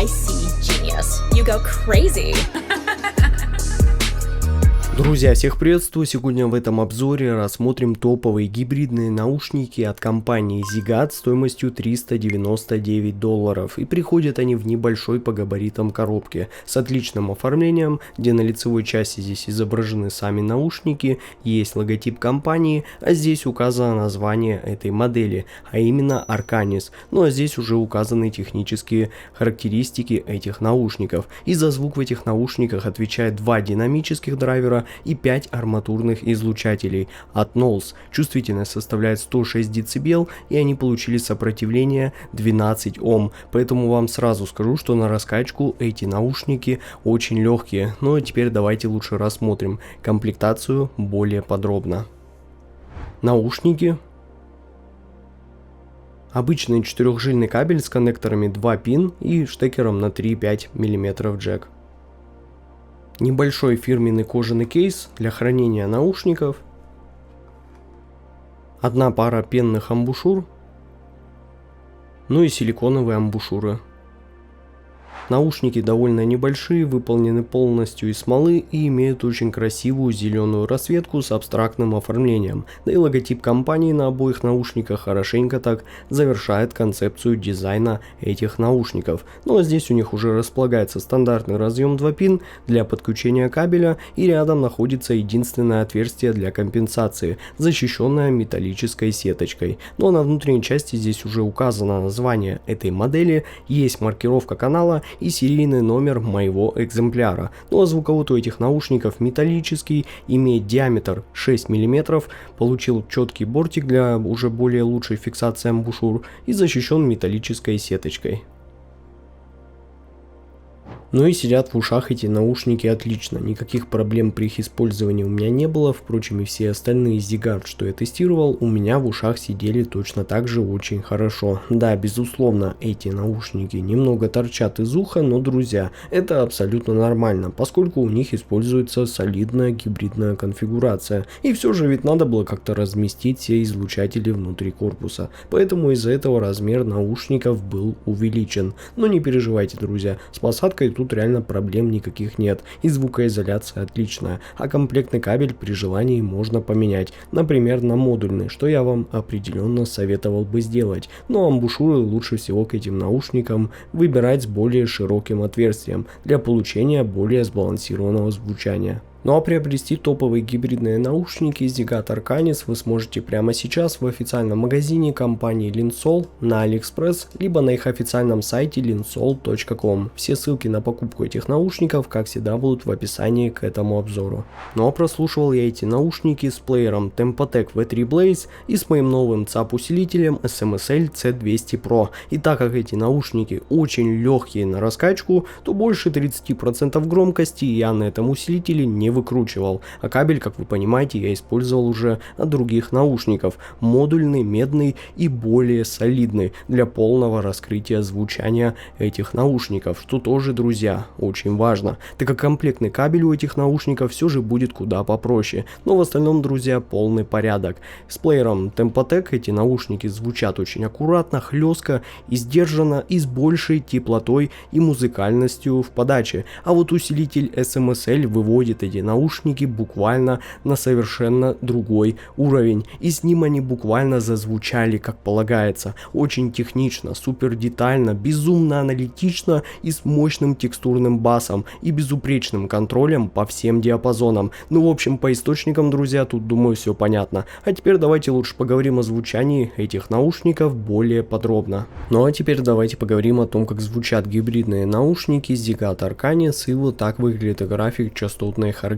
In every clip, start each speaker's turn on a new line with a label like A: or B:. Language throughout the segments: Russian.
A: I see genius. You go crazy.
B: Друзья, всех приветствую! Сегодня в этом обзоре рассмотрим топовые гибридные наушники от компании Zigat стоимостью $399. И приходят они в небольшой по габаритам коробке с отличным оформлением, где на лицевой части здесь изображены сами наушники, есть логотип компании, а здесь указано название этой модели, а именно Arcanis. Ну а здесь уже указаны технические характеристики этих наушников. И за звук в этих наушниках отвечает 2 динамических драйвера и 5 арматурных излучателей от Knowles. Чувствительность составляет 106 дБ, и они получили сопротивление 12 Ом. Поэтому вам сразу скажу, что на раскачку эти наушники очень легкие. Ну а теперь давайте лучше рассмотрим комплектацию более подробно. Наушники. Обычный 4-жильный кабель с коннекторами 2 пин и штекером на 3,5 мм джек. Небольшой фирменный кожаный кейс для хранения наушников. Одна пара пенных амбушюр. Ну и силиконовые амбушюры. Наушники довольно небольшие, выполнены полностью из смолы и имеют очень красивую зеленую расцветку с абстрактным оформлением. Да и логотип компании на обоих наушниках хорошенько так завершает концепцию дизайна этих наушников. Ну а здесь у них уже располагается стандартный разъем 2 пин для подключения кабеля, и рядом находится единственное отверстие для компенсации, защищенное металлической сеточкой. Ну а на внутренней части здесь уже указано название этой модели, есть маркировка канала и серийный номер моего экземпляра. Ну а звуковод у этих наушников металлический, имеет диаметр 6 мм, получил четкий бортик для уже более лучшей фиксации амбушюр и защищен металлической сеточкой. Ну и сидят в ушах эти наушники отлично, никаких проблем при их использовании у меня не было, впрочем и все остальные Zigat, что я тестировал, у меня в ушах сидели точно так же очень хорошо. Да, безусловно, эти наушники немного торчат из уха, но, друзья, это абсолютно нормально, поскольку у них используется солидная гибридная конфигурация, и все же ведь надо было как-то разместить все излучатели внутри корпуса, поэтому из-за этого размер наушников был увеличен. Но не переживайте, друзья, с посадкой тут реально проблем никаких нет, и звукоизоляция отличная, а комплектный кабель при желании можно поменять, например на модульный, что я вам определенно советовал бы сделать. Но амбушюры лучше всего к этим наушникам выбирать с более широким отверстием для получения более сбалансированного звучания. Ну а приобрести топовые гибридные наушники Zigat Arcanis вы сможете прямо сейчас в официальном магазине компании Linsol на AliExpress, либо на их официальном сайте linsol.com. Все ссылки на покупку этих наушников, как всегда, будут в описании к этому обзору. Ну а прослушивал я эти наушники с плеером Tempotec V3 Blaze и с моим новым ЦАП усилителем SMSL C200 Pro. И так как эти наушники очень легкие на раскачку, то больше 30% громкости я на этом усилителе не выкручивал, а кабель, как вы понимаете, я использовал уже от других наушников, модульный, медный и более солидный для полного раскрытия звучания этих наушников, что тоже, друзья, очень важно, так как комплектный кабель у этих наушников все же будет куда попроще, но в остальном, друзья, полный порядок. С плеером Tempotec эти наушники звучат очень аккуратно, хлестко и сдержанно, и с большей теплотой и музыкальностью в подаче, а вот усилитель SMSL выводит эти наушники буквально на совершенно другой уровень, и с ним они буквально зазвучали как полагается, очень технично, супер детально, безумно аналитично и с мощным текстурным басом и безупречным контролем по всем диапазонам. Ну в общем по источникам, друзья, тут думаю все понятно. А теперь давайте лучше поговорим о звучании этих наушников более подробно. Ну а теперь давайте поговорим о том, как звучат гибридные наушники Zigat Arcanis, и вот так выглядит график частотной характеристики.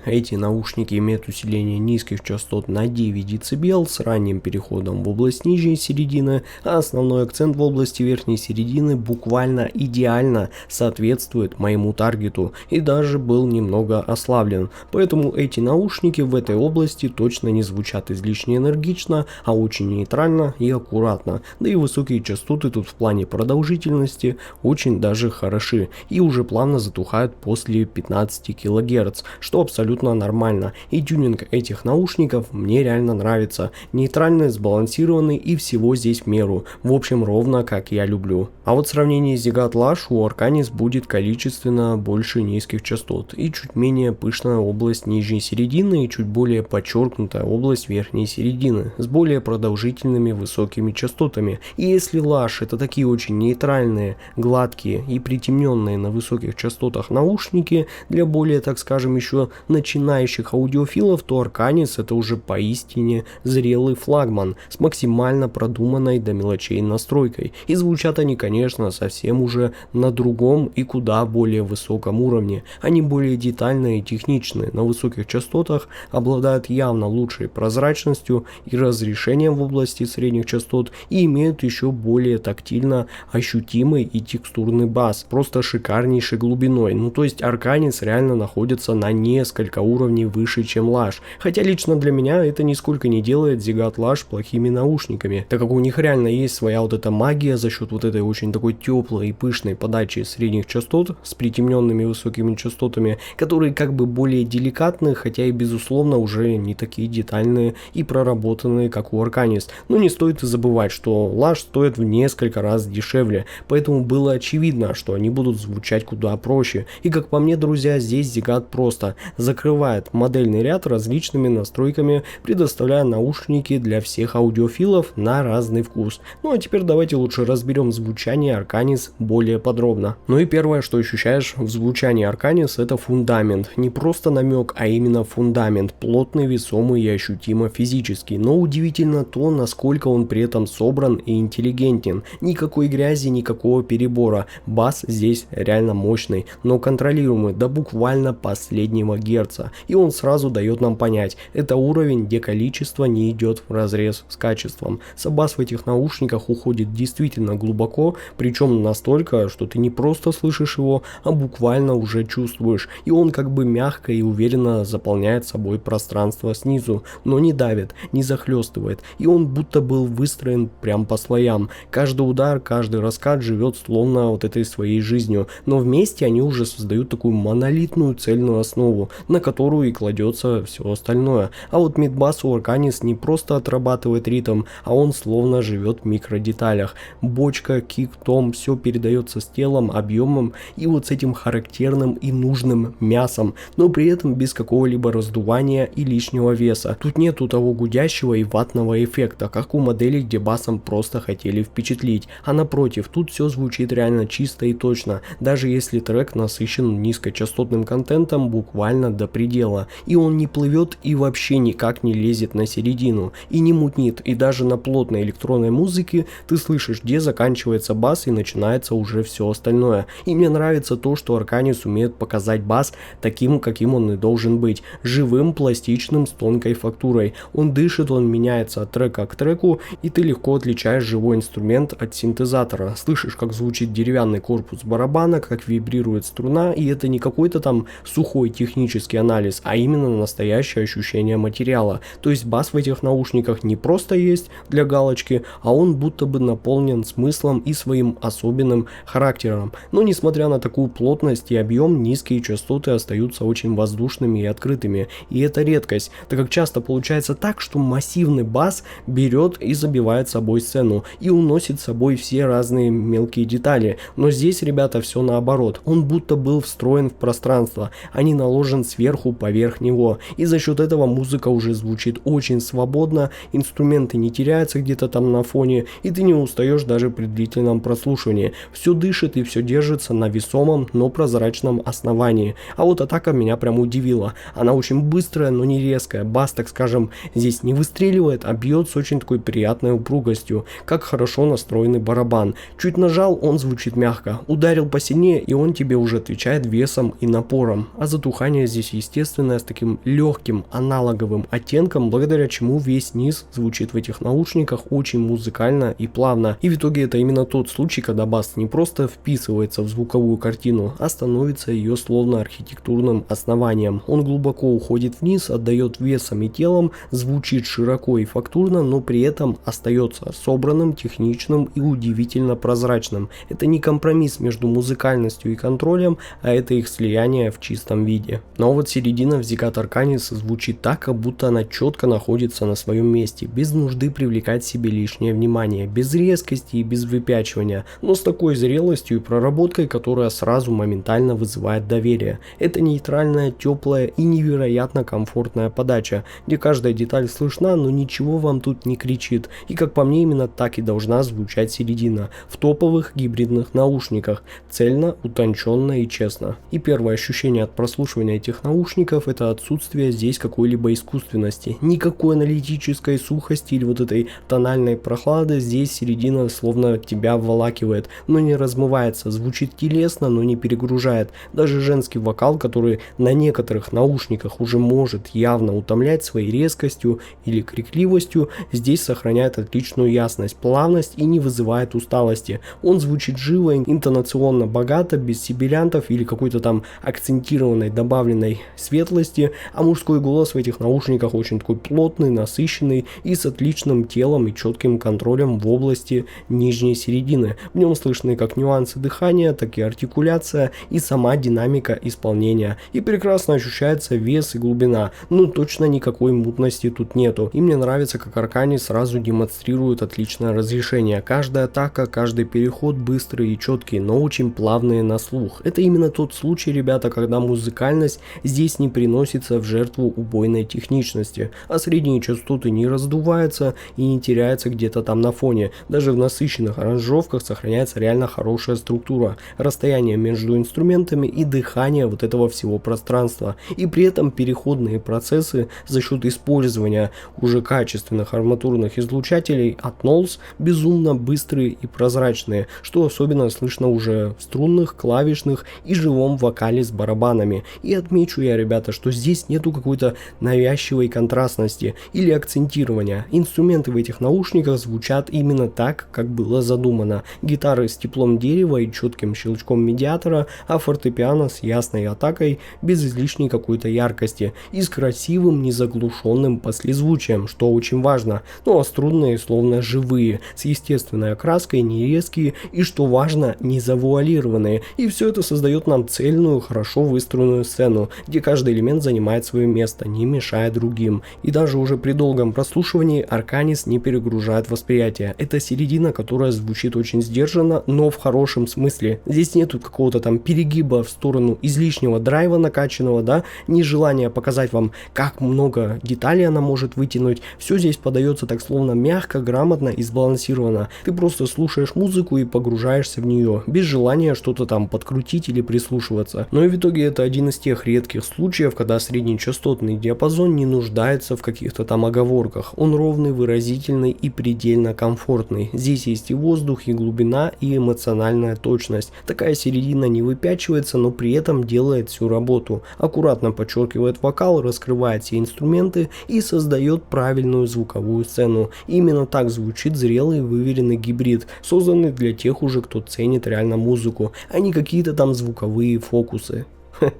B: Эти наушники имеют усиление низких частот на 9 дБ с ранним переходом в область нижней середины, а основной акцент в области верхней середины буквально идеально соответствует моему таргету и даже был немного ослаблен. Поэтому эти наушники в этой области точно не звучат излишне энергично, а очень нейтрально и аккуратно. Да и высокие частоты тут в плане продолжительности очень даже хороши и уже плавно затухают после 15 кГц. Гц, что абсолютно нормально. И тюнинг этих наушников мне реально нравится. Нейтральный, сбалансированный и всего здесь в меру. В общем, ровно как я люблю. А вот в сравнении с Zigat Lush у Arcanis будет количественно больше низких частот и чуть менее пышная область нижней середины и чуть более подчеркнутая область верхней середины с более продолжительными высокими частотами. И если Lush это такие очень нейтральные, гладкие и притемненные на высоких частотах наушники для более, так скажем, еще начинающих аудиофилов, то Arcanis это уже поистине зрелый флагман с максимально продуманной до мелочей настройкой. И звучат они, конечно, совсем уже на другом и куда более высоком уровне. Они более детальные и техничные, на высоких частотах обладают явно лучшей прозрачностью и разрешением в области средних частот и имеют еще более тактильно ощутимый и текстурный бас, просто шикарнейшей глубиной. Ну то есть Arcanis реально находится на несколько уровней выше, чем Lush. Хотя лично для меня это нисколько не делает Zigat Lush плохими наушниками, так как у них реально есть своя вот эта магия за счет вот этой очень такой теплой и пышной подачи средних частот с притемненными высокими частотами, которые как бы более деликатны, хотя и безусловно уже не такие детальные и проработанные, как у Arcanis. Но не стоит и забывать, что Lush стоит в несколько раз дешевле, поэтому было очевидно, что они будут звучать куда проще. И как по мне, друзья, здесь Zigat просто закрывает модельный ряд различными настройками, предоставляя наушники для всех аудиофилов на разный вкус. Ну а теперь давайте лучше разберем звучание Arcanis более подробно. Ну и первое, что ощущаешь в звучании Arcanis, это фундамент. Не просто намек, а именно фундамент, плотный, весомый и ощутимо физический. Но удивительно то, насколько он при этом собран и интеллигентен. Никакой грязи, никакого перебора. Бас здесь реально мощный, но контролируемый до буквально последнего герца. И он сразу дает нам понять, это уровень, где количество не идет вразрез с качеством. Бас в этих наушниках уходит действительно глубоко, причем настолько, что ты не просто слышишь его, а буквально уже чувствуешь. И он как бы мягко и уверенно заполняет собой пространство снизу, но не давит, не захлестывает. И он будто был выстроен прям по слоям. Каждый удар, каждый раскат живет словно вот этой своей жизнью, но вместе они уже создают такую монолитную цельную основу, на которую и кладется все остальное. А вот мидбас у Arcanis не просто отрабатывает ритм, а он словно живет в микродеталях. Бочка, кик, том, все передается с телом, объемом и вот с этим характерным и нужным мясом, но при этом без какого-либо раздувания и лишнего веса. Тут нету того гудящего и ватного эффекта, как у моделей, где басом просто хотели впечатлить, а напротив, тут все звучит реально чисто и точно, даже если трек насыщен низкочастотным контентом буквально до предела, и он не плывет и вообще никак не лезет на середину, и не мутнит, и даже на плотной электронной музыке ты слышишь, где заканчивается бас и начинается уже все остальное. И мне нравится то, что Arcanis умеет показать бас таким, каким он и должен быть, живым, пластичным, с тонкой фактурой. Он дышит, он меняется от трека к треку, и ты легко отличаешь живой инструмент от синтезатора. Слышишь, как звучит деревянный корпус барабана, как вибрирует струна, и это не какой-то там сухой технический анализ, а именно настоящее ощущение материала. То есть бас в этих наушниках не просто есть для галочки, а он будто бы наполнен смыслом и своим особенным характером. Но несмотря на такую плотность и объем, низкие частоты остаются очень воздушными и открытыми. И это редкость, так как часто получается так, что массивный бас берет и забивает собой сцену и уносит с собой все разные мелкие детали. Но здесь, ребята, все наоборот. Он будто был встроен в пространство, а не наложен сверху поверх него. И за счет этого музыка уже звучит очень свободно, инструменты не теряются где-то там на фоне, и ты не устаешь даже при длительном прослушивании. Все дышит и все держится на весомом, но прозрачном основании. А вот атака меня прям удивила. Она очень быстрая, но не резкая. Бас, так скажем, здесь не выстреливает, а бьет с очень такой приятной упругостью, как хорошо настроенный барабан. Чуть нажал, он звучит мягко. Ударил посильнее, и он тебе уже отвечает весом и напором. А затухание здесь естественное, с таким легким аналоговым оттенком, благодаря чему весь низ звучит в этих наушниках очень музыкально и плавно. И в итоге это именно тот случай, когда бас не просто вписывается в звуковую картину, а становится ее словно архитектурным основанием. Он глубоко уходит вниз, отдает весом и телом, звучит широко и фактурно, но при этом остается собранным, техничным и удивительно прозрачным. Это не компромисс между музыкальностью и контролем, а это их слияние в чистом чистом виде. Но вот середина в Zigat Arcanis звучит так, как будто она четко находится на своем месте, без нужды привлекать себе лишнее внимание, без резкости и без выпячивания, но с такой зрелостью и проработкой, которая сразу моментально вызывает доверие. Это нейтральная, теплая и невероятно комфортная подача, где каждая деталь слышна, но ничего вам тут не кричит. И как по мне, именно так и должна звучать середина в топовых гибридных наушниках, цельно, утонченно и честно. И первое ощущение от прослушивания этих наушников — это отсутствие здесь какой-либо искусственности, никакой аналитической сухости или вот этой тональной прохлады. Здесь середина словно тебя обволакивает, но не размывается, звучит телесно, но не перегружает. Даже женский вокал, который на некоторых наушниках уже может явно утомлять своей резкостью или крикливостью, здесь сохраняет отличную ясность, плавность и не вызывает усталости. Он звучит живо, интонационно богато, без сибирянтов или какой-то там акцентированной добавленной светлости, а мужской голос в этих наушниках очень такой плотный, насыщенный и с отличным телом и четким контролем в области нижней середины. В нем слышны как нюансы дыхания, так и артикуляция и сама динамика исполнения. И прекрасно ощущается вес и глубина, но точно никакой мутности тут нету. И мне нравится, как Arcanis сразу демонстрирует отличное разрешение. Каждая атака, каждый переход быстрый и четкий, но очень плавные на слух. Это именно тот случай, ребята, когда музыкальность здесь не приносится в жертву убойной техничности, а средние частоты не раздуваются и не теряются где-то там на фоне. Даже в насыщенных аранжировках сохраняется реально хорошая структура, расстояние между инструментами и дыхание вот этого всего пространства. И при этом переходные процессы за счет использования уже качественных арматурных излучателей от Knolls безумно быстрые и прозрачные, что особенно слышно уже в струнных, клавишных и живом вокале с барабанами. И отмечу я, ребята, что здесь нету какой-то навязчивой контрастности или акцентирования. Инструменты в этих наушниках звучат именно так, как было задумано. Гитары с теплом дерева и четким щелчком медиатора, а фортепиано с ясной атакой, без излишней какой-то яркости и с красивым незаглушенным послезвучием, что очень важно. Ну а струнные словно живые, с естественной окраской, не резкие и, что важно, не завуалированные. И все это создает нам цельную, хорошо выстроенную сцену, где каждый элемент занимает свое место, не мешая другим. И даже уже при долгом прослушивании Arcanis не перегружает восприятие. Это середина, которая звучит очень сдержанно, но в хорошем смысле. Здесь нету какого-то там перегиба в сторону излишнего драйва накачанного, да, нежелания показать вам, как много деталей она может вытянуть. Все здесь подается так словно мягко, грамотно и сбалансировано. Ты просто слушаешь музыку и погружаешься в нее, без желания что-то там подкрутить или прислушиваться. Но и в итоге это один из тех редких случаев, когда среднечастотный диапазон не нуждается в каких-то там оговорках. Он ровный, выразительный и предельно комфортный. Здесь есть и воздух, и глубина, и эмоциональная точность. Такая середина не выпячивается, но при этом делает всю работу. Аккуратно подчеркивает вокал, раскрывает все инструменты и создает правильную звуковую сцену. Именно так звучит зрелый выверенный гибрид, созданный для тех уже, кто ценит реально музыку, а не какие-то там звуковые фокусы.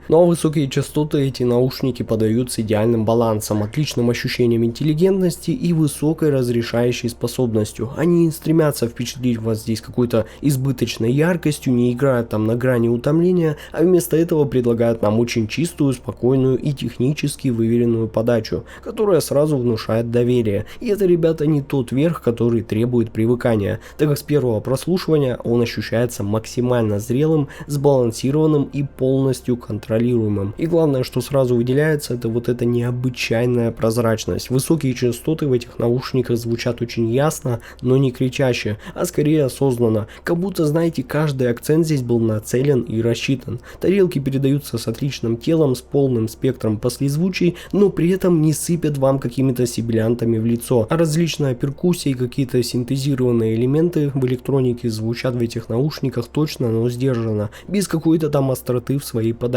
B: Ну а высокие частоты эти наушники подают с идеальным балансом, отличным ощущением интеллигентности и высокой разрешающей способностью. Они не стремятся впечатлить вас здесь какой-то избыточной яркостью, не играют там на грани утомления, а вместо этого предлагают нам очень чистую, спокойную и технически выверенную подачу, которая сразу внушает доверие. И это, ребята, не тот верх, который требует привыкания, так как с первого прослушивания он ощущается максимально зрелым, сбалансированным и полностью контролируемым. И главное, что сразу выделяется, это вот эта необычайная прозрачность. Высокие частоты в этих наушниках звучат очень ясно, но не кричаще, а скорее осознанно. Как будто, знаете, каждый акцент здесь был нацелен и рассчитан. Тарелки передаются с отличным телом, с полным спектром послезвучий, но при этом не сыпят вам какими-то сибилянтами в лицо. А различная перкуссия и какие-то синтезированные элементы в электронике звучат в этих наушниках точно, но сдержанно, без какой-то там остроты в своей подаче.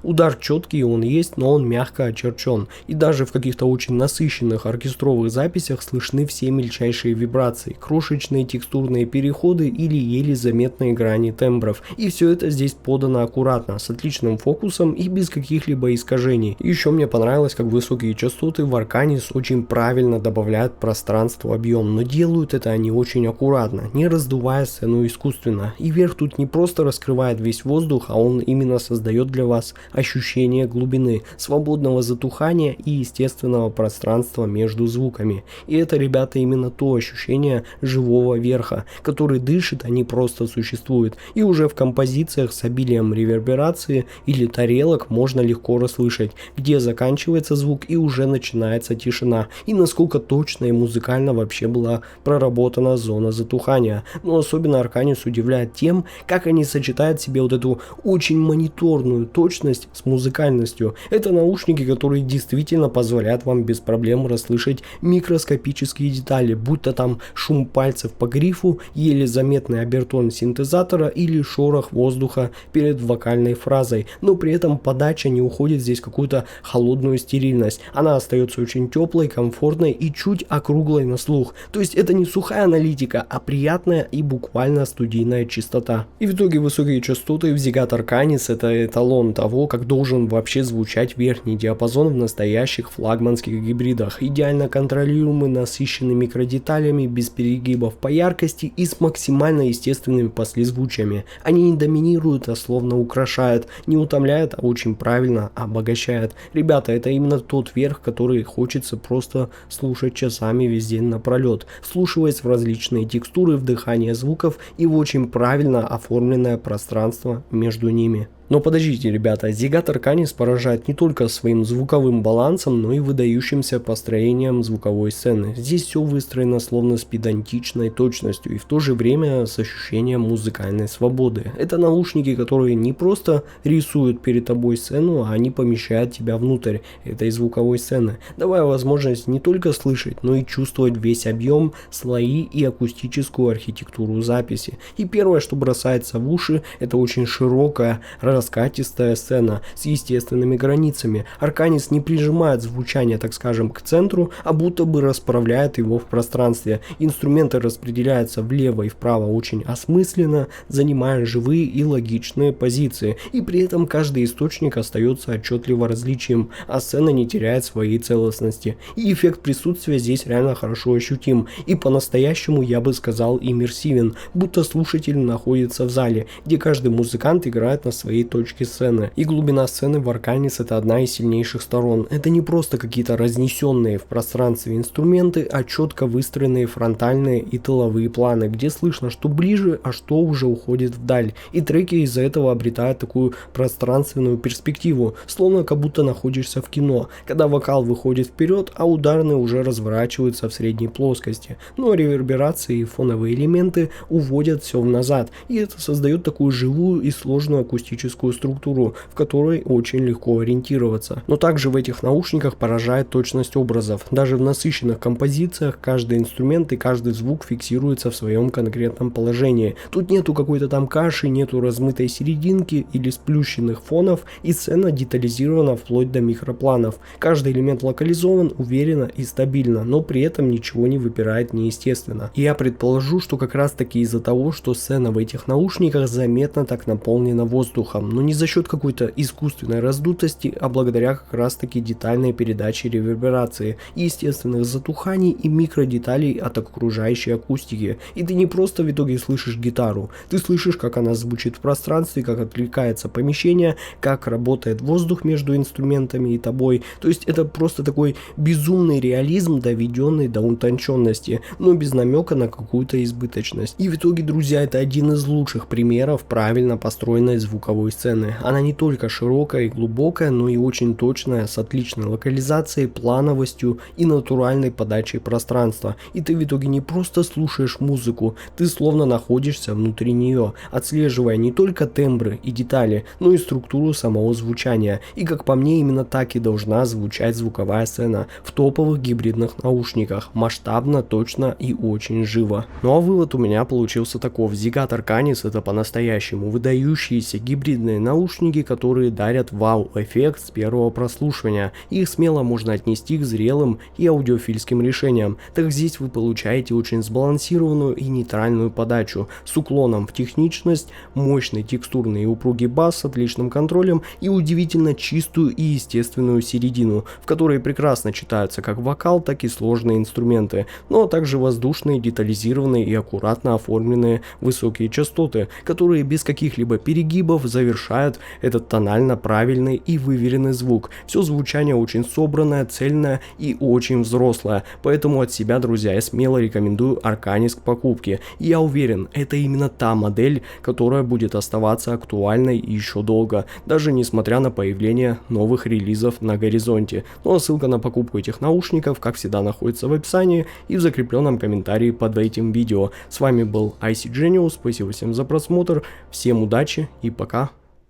B: Удар четкий, он есть, но он мягко очерчен. И даже в каких-то очень насыщенных оркестровых записях слышны все мельчайшие вибрации, крошечные текстурные переходы или еле заметные грани тембров. И все это здесь подано аккуратно, с отличным фокусом и без каких-либо искажений. И еще мне понравилось, как высокие частоты в Arcanis очень правильно добавляют пространству объем, но делают это они очень аккуратно, не раздувая сцену искусственно. И верх тут не просто раскрывает весь воздух, а он именно создает для для вас ощущение глубины, свободного затухания и естественного пространства между звуками. И это, ребята, именно то ощущение живого верха, который дышит, а не просто существует. И уже в композициях с обилием реверберации или тарелок можно легко расслышать, где заканчивается звук и уже начинается тишина, и насколько точно и музыкально вообще была проработана зона затухания. Но особенно Арканис удивляет тем, как они сочетают в себе вот эту очень мониторную точность с музыкальностью. Это наушники, которые действительно позволяют вам без проблем расслышать микроскопические детали, будь то там шум пальцев по грифу, еле заметный обертон синтезатора или шорох воздуха перед вокальной фразой, но при этом подача не уходит здесь в какую-то холодную стерильность. Она остается очень теплой, комфортной и чуть округлой на слух. То есть это не сухая аналитика, а приятная и буквально студийная чистота. И в итоге высокие частоты в Zigat Arcanis — это эталон того, как должен вообще звучать верхний диапазон в настоящих флагманских гибридах. Идеально контролируемый, насыщенный микродеталями, без перегибов по яркости и с максимально естественными послезвучиями. Они не доминируют, а словно украшают, не утомляют, а очень правильно обогащают. Ребята, это именно тот верх, который хочется просто слушать часами весь день напролет, вслушиваясь в различные текстуры, вдыхание звуков и в очень правильно оформленное пространство между ними. Но подождите, ребята, Zigat Arcanis поражает не только своим звуковым балансом, но и выдающимся построением звуковой сцены. Здесь все выстроено словно с педантичной точностью и в то же время с ощущением музыкальной свободы. Это наушники, которые не просто рисуют перед тобой сцену, а они помещают тебя внутрь этой звуковой сцены, давая возможность не только слышать, но и чувствовать весь объем, слои и акустическую архитектуру записи. И первое, что бросается в уши, это очень широкая, раскатистая сцена с естественными границами. Arcanis не прижимает звучание, так скажем, к центру, а будто бы расправляет его в пространстве. Инструменты распределяются влево и вправо очень осмысленно, занимая живые и логичные позиции. И при этом каждый источник остается отчетливо различим, а сцена не теряет своей целостности. И эффект присутствия здесь реально хорошо ощутим. И по-настоящему, я бы сказал, иммерсивен, будто слушатель находится в зале, где каждый музыкант играет на своей точки сцены. И глубина сцены в Arcanis — это одна из сильнейших сторон. Это не просто какие-то разнесенные в пространстве инструменты, а четко выстроенные фронтальные и тыловые планы, где слышно, что ближе, а что уже уходит вдаль. И треки из-за этого обретают такую пространственную перспективу, словно как будто находишься в кино, когда вокал выходит вперед, а ударные уже разворачиваются в средней плоскости. Но реверберации и фоновые элементы уводят все назад, и это создает такую живую и сложную акустическую структуру, в которой очень легко ориентироваться. Но также в этих наушниках поражает точность образов. Даже в насыщенных композициях каждый инструмент и каждый звук фиксируется в своем конкретном положении. Тут нету какой-то там каши, нету размытой серединки или сплющенных фонов, и сцена детализирована вплоть до микропланов. Каждый элемент локализован уверенно и стабильно, но при этом ничего не выпирает неестественно. И я предположу, что как раз таки из-за того, что сцена в этих наушниках заметно так наполнена воздухом, но не за счет какой-то искусственной раздутости, а благодаря как раз таки детальной передаче реверберации, естественных затуханий и микродеталей от окружающей акустики. И ты не просто в итоге слышишь гитару, ты слышишь, как она звучит в пространстве, как откликается помещение, как работает воздух между инструментами и тобой. То есть это просто такой безумный реализм, доведенный до утонченности, но без намека на какую-то избыточность. И в итоге, друзья, это один из лучших примеров правильно построенной звуковой сцены. Она не только широкая и глубокая, но и очень точная, с отличной локализацией, плановостью и натуральной подачей пространства. И ты в итоге не просто слушаешь музыку, ты словно находишься внутри нее, отслеживая не только тембры и детали, но и структуру самого звучания. И как по мне, именно так и должна звучать звуковая сцена в топовых гибридных наушниках. Масштабно, точно и очень живо. Ну а вывод у меня получился таков. Zigat Arcanis — это по-настоящему выдающиеся гибридные наушники, которые дарят вау-эффект с первого прослушивания. Их смело можно отнести к зрелым и аудиофильским решениям, так как здесь вы получаете очень сбалансированную и нейтральную подачу с уклоном в техничность, мощный текстурный и упругий бас с отличным контролем и удивительно чистую и естественную середину, в которой прекрасно читаются как вокал, так и сложные инструменты, но также воздушные, детализированные и аккуратно оформленные высокие частоты, которые без каких-либо перегибов, завершений завершают этот тонально правильный и выверенный звук. Все звучание очень собранное, цельное и очень взрослое, поэтому от себя, друзья, я смело рекомендую Arcanis к покупке. И я уверен, это именно та модель, которая будет оставаться актуальной еще долго, даже несмотря на появление новых релизов на горизонте. Ну а ссылка на покупку этих наушников, как всегда, находится в описании и в закрепленном комментарии под этим видео. С вами был IC Genius, спасибо всем за просмотр, всем удачи и пока.